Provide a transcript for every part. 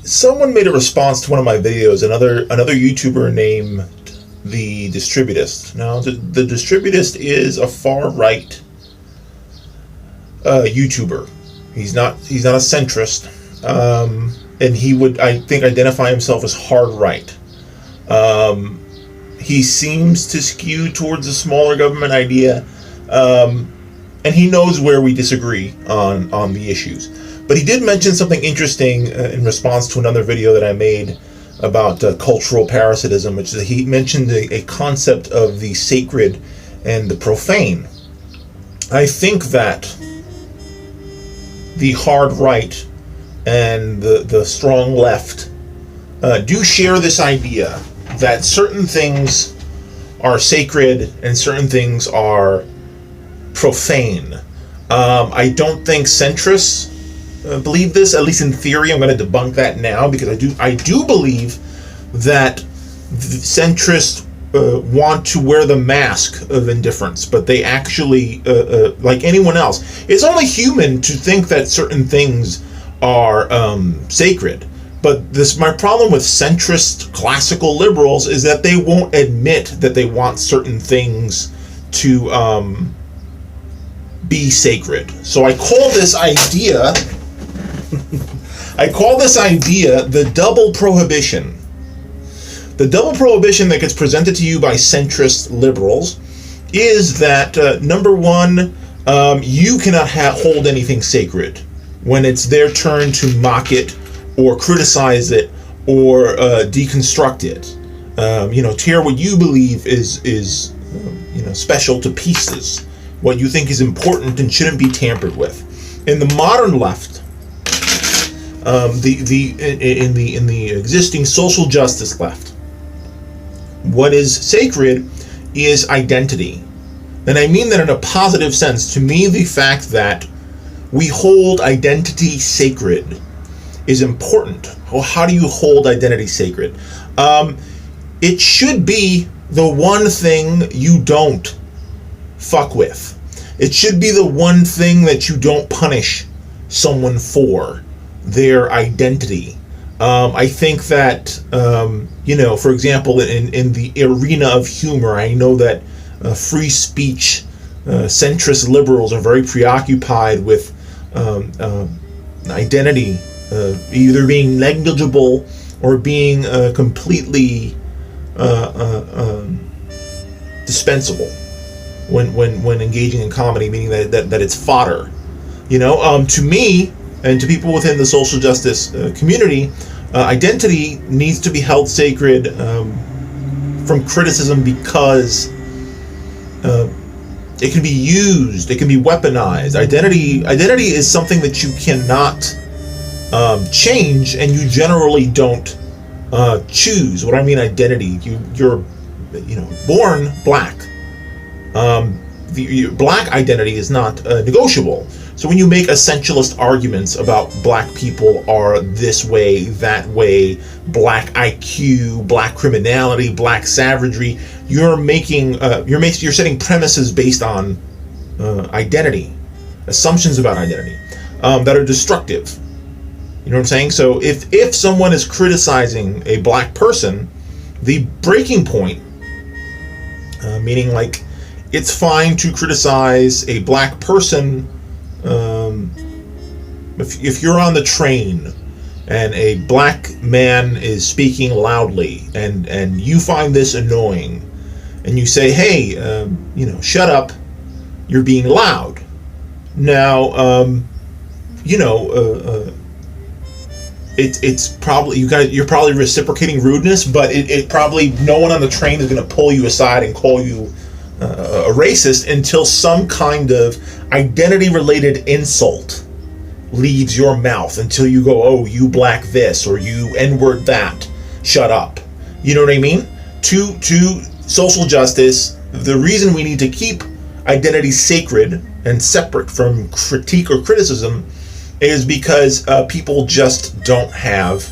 Someone made a response to one of my videos. Another YouTuber named the Distributist. Now, the Distributist is a far right YouTuber. He's not a centrist, and he would, I think, identify himself as hard right. He seems to skew towards a smaller government idea, and he knows where we disagree on the issues. But he did mention something interesting in response to another video that I made about cultural parasitism, which is he mentioned a concept of the sacred and the profane. I think that the hard right and the strong left do share this idea that certain things are sacred and certain things are profane. I don't think centrists believe this, at least in theory. I'm going to debunk that now, because I do believe that centrists want to wear the mask of indifference, but they actually, like anyone else, it's only human to think that certain things are sacred. But my problem with centrist classical liberals is that they won't admit that they want certain things to be sacred. So I call this idea the double prohibition. The double prohibition that gets presented to you by centrist liberals is that, number one, you cannot hold anything sacred when it's their turn to mock it or criticize it or deconstruct it. Tear what you believe is special to pieces, what you think is important and shouldn't be tampered with. In the modern left, in the existing social justice left, what is sacred is identity. And I mean that in a positive sense. To me, the fact that we hold identity sacred is important. Well, how do you hold identity sacred? It should be the one thing you don't fuck with. It should be the one thing that you don't punish someone for, their identity. I think that, for example, in the arena of humor, I know that free speech centrist liberals are very preoccupied with identity either being negligible or being completely dispensable when engaging in comedy, meaning that it's fodder. To me and to people within the social justice community, identity needs to be held sacred from criticism, because it can be used, it can be weaponized. Identity is something that you cannot change, and you generally don't choose. What I mean, identity, you're born black. The black identity is not negotiable. So when you make essentialist arguments about black people are this way, that way, black IQ, black criminality, black savagery, you're setting premises based on identity, assumptions about identity that are destructive. You know what I'm saying? So if someone is criticizing a black person, the breaking point, meaning like it's fine to criticize a black person. If you're on the train and a black man is speaking loudly and you find this annoying and you say, hey, shut up, you're being loud. Now, it's probably you're probably reciprocating rudeness, but it probably no one on the train is going to pull you aside and call you a racist until some kind of identity-related insult leaves your mouth, until you go, oh, you black this, or you N-word that, shut up. You know what I mean? To social justice, the reason we need to keep identity sacred and separate from critique or criticism is because people just don't have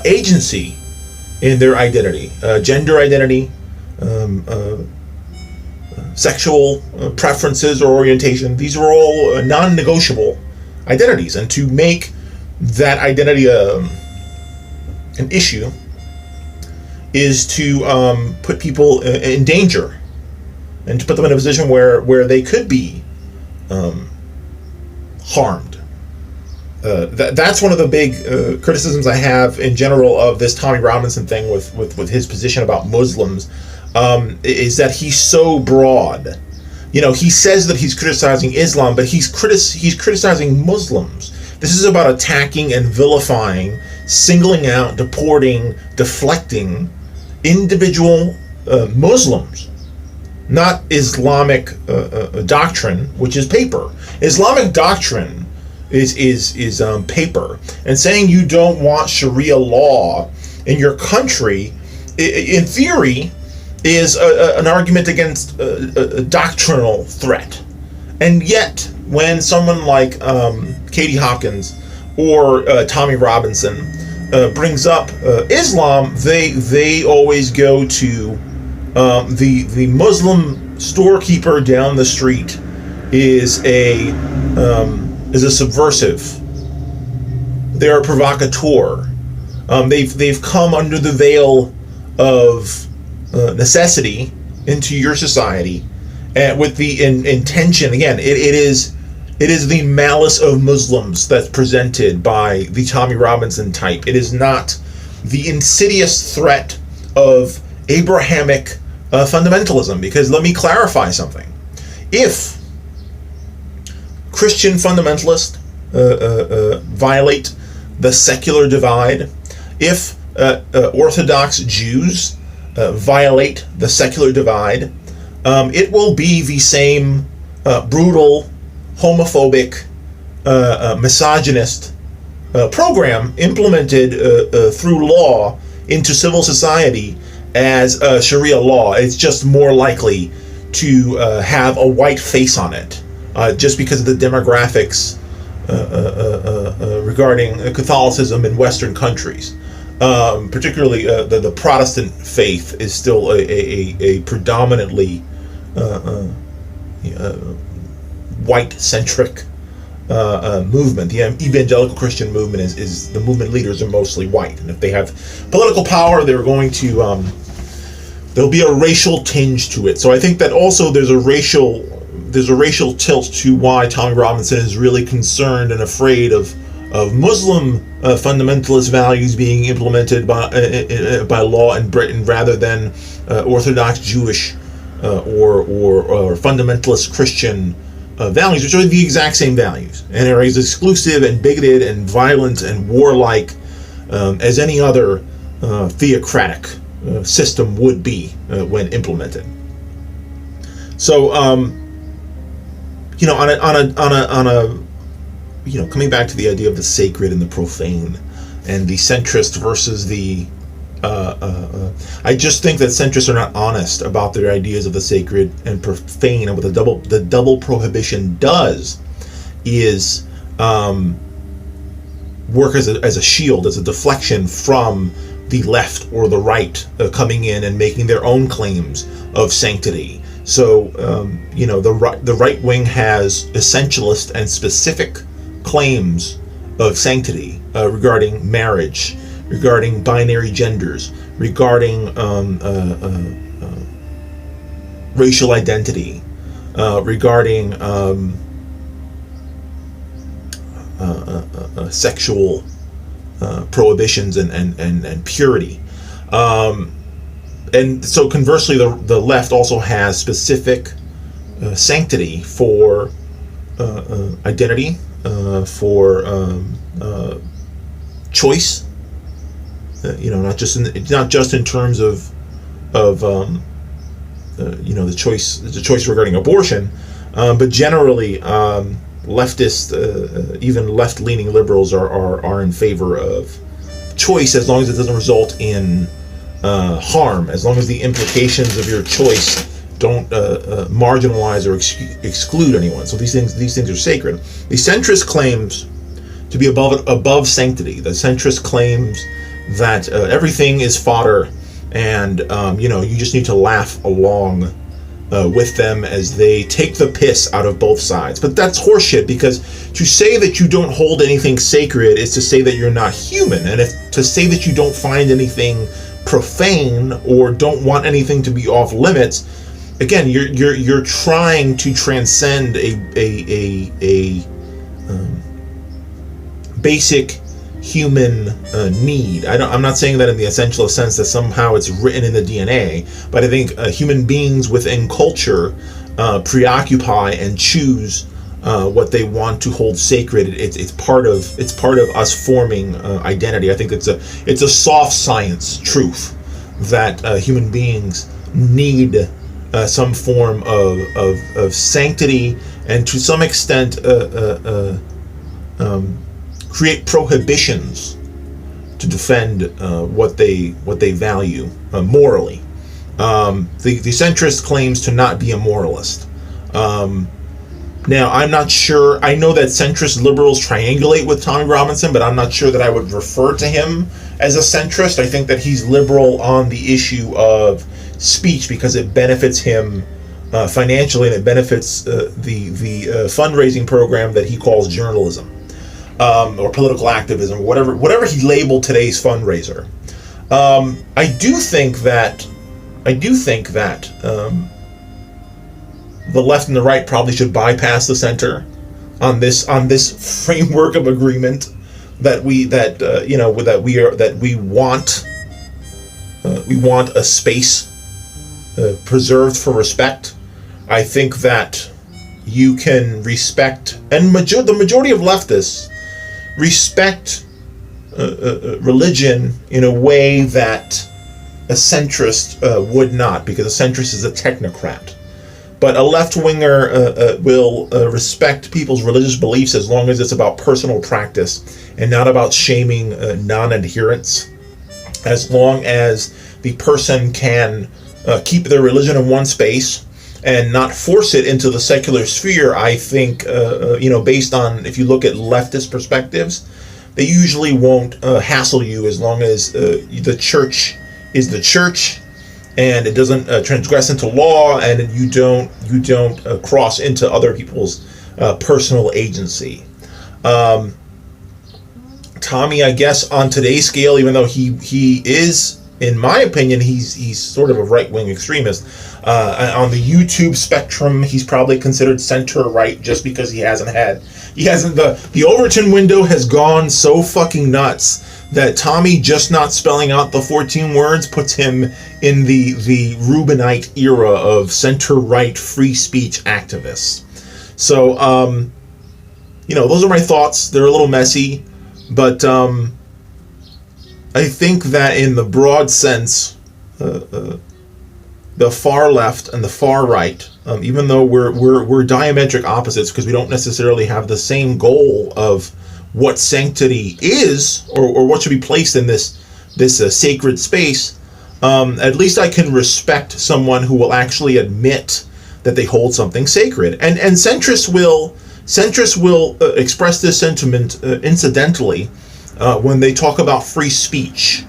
agency in their identity, gender identity, sexual preferences or orientation. These are all non-negotiable identities, and to make that identity an issue is to put people in danger and to put them in a position where they could be harmed. That's one of the big criticisms I have in general of this Tommy Robinson thing with his position about Muslims, is that he's so broad. He says that he's criticizing Islam, but he's criticizing Muslims. This is about attacking and vilifying, singling out, deporting, deflecting individual Muslims, not Islamic doctrine, which is paper. Islamic doctrine is paper, and saying you don't want Sharia law in your country, in theory, is an argument against a doctrinal threat. And yet, when someone like Katie Hopkins or Tommy Robinson brings up Islam, they always go to the Muslim storekeeper down the street is a subversive. They're a provocateur. They've come under the veil of necessity into your society, and with the intention. Again, it is the malice of Muslims that's presented by the Tommy Robinson type. It is not the insidious threat of Abrahamic fundamentalism. Because let me clarify something: if Christian fundamentalists violate the secular divide, if Orthodox Jews violate the secular divide, it will be the same brutal, homophobic, misogynist program implemented through law into civil society as Sharia law. It's just more likely to have a white face on it, just because of the demographics regarding Catholicism in Western countries. Particularly the Protestant faith is still a predominantly white-centric movement. The evangelical Christian movement is the movement leaders are mostly white, and if they have political power, they're going to there'll be a racial tinge to it. So I think that also there's a racial tilt to why Tommy Robinson is really concerned and afraid of Muslim fundamentalist values being implemented by law in Britain, rather than Orthodox Jewish or fundamentalist Christian values, which are the exact same values and are as exclusive and bigoted and violent and warlike as any other theocratic system would be when implemented. So, on a coming back to the idea of the sacred and the profane, and the centrist versus the I just think that centrists are not honest about their ideas of the sacred and profane, and what the double prohibition does is work as a shield, as a deflection from the left or the right coming in and making their own claims of sanctity. So the right wing has essentialist and specific claims of sanctity regarding marriage, regarding binary genders, regarding racial identity, regarding sexual prohibitions and purity. And so conversely, the left also has specific sanctity for identity, for choice. Not just in terms of the choice regarding abortion, but generally leftist, even left-leaning liberals are in favor of choice, as long as it doesn't result in harm, as long as the implications of your choice don't marginalize or exclude anyone. So these things are sacred. The centrist claims to be above sanctity. The centrist claims that everything is fodder, and you just need to laugh along with them as they take the piss out of both sides. But that's horseshit, because to say that you don't hold anything sacred is to say that you're not human. And if to say that you don't find anything profane or don't want anything to be off limits, again, you're trying to transcend a basic human need. I'm not saying that in the essential sense that somehow it's written in the DNA, but I think human beings within culture preoccupy and choose what they want to hold sacred. It's part of us forming identity. I think it's a soft science truth that human beings need some form of sanctity, and to some extent create prohibitions to defend what they value morally. The centrist claims to not be a moralist. Now, I'm not sure. I know that centrist liberals triangulate with Tommy Robinson, but I'm not sure that I would refer to him as a centrist. I think that he's liberal on the issue of speech because it benefits him financially, and it benefits the fundraising program that he calls journalism. Or political activism, whatever he labeled today's fundraiser. I do think that the left and the right probably should bypass the center on this framework of agreement that we want a space preserved for respect. I think that you can respect, and the majority of leftists respect religion in a way that a centrist would not, because a centrist is a technocrat. But a left-winger will respect people's religious beliefs as long as it's about personal practice and not about shaming non-adherents. As long as the person can keep their religion in one space and not force it into the secular sphere, I think, based on, if you look at leftist perspectives, they usually won't hassle you as long as the church is the church and it doesn't transgress into law, and you don't cross into other people's personal agency. Tommy, I guess, on today's scale, even though he is, in my opinion, he's sort of a right-wing extremist. On the YouTube spectrum, he's probably considered center-right just because the Overton window has gone so fucking nuts that Tommy just not spelling out the 14 words puts him in the Rubinite era of center-right free speech activists. So, those are my thoughts. They're a little messy, but I think that in the broad sense, the far left and the far right, even though we're diametric opposites because we don't necessarily have the same goal of what sanctity is or what should be placed in this sacred space, at least I can respect someone who will actually admit that they hold something sacred. And centrists will express this sentiment incidentally when they talk about free speech,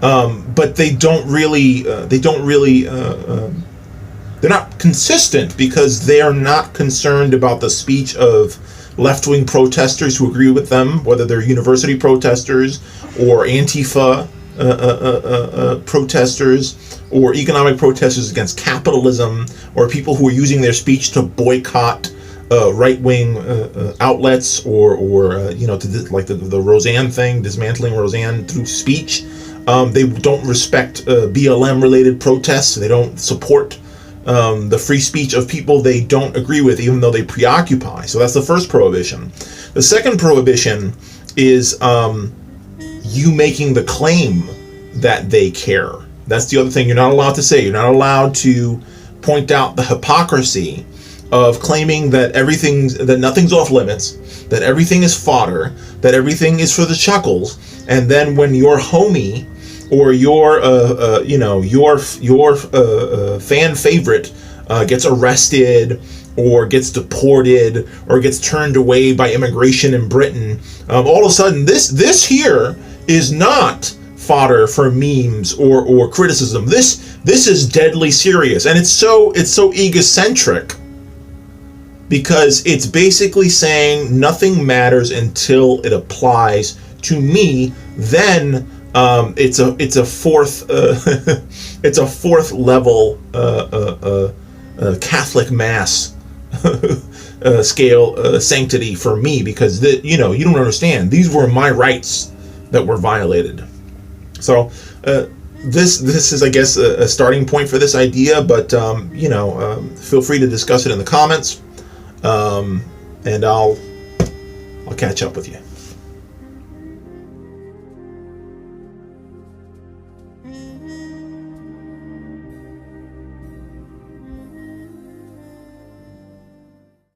but they're not consistent because they are not concerned about the speech of left-wing protesters who agree with them, whether they're university protesters or Antifa protesters or economic protesters against capitalism, or people who are using their speech to boycott right-wing outlets, or like the Roseanne thing, dismantling Roseanne through speech. They don't respect BLM-related protests. They don't support the free speech of people they don't agree with, even though they preoccupy. So that's the first prohibition. The second prohibition is you making the claim that they care. That's the other thing you're not allowed to say. You're not allowed to point out the hypocrisy of claiming that nothing's off limits, that everything is fodder, that everything is for the chuckles, and then when your homie or your fan favorite gets arrested or gets deported or gets turned away by immigration in Britain, all of a sudden this here is not fodder for memes or criticism. This This is deadly serious, and it's so egocentric, because it's basically saying nothing matters until it applies to me. Then it's a fourth it's a fourth level Catholic Mass scale sanctity for me, because you don't understand. These were my rights that were violated. So this is, I guess, a starting point for this idea. But feel free to discuss it in the comments, and I'll catch up with you.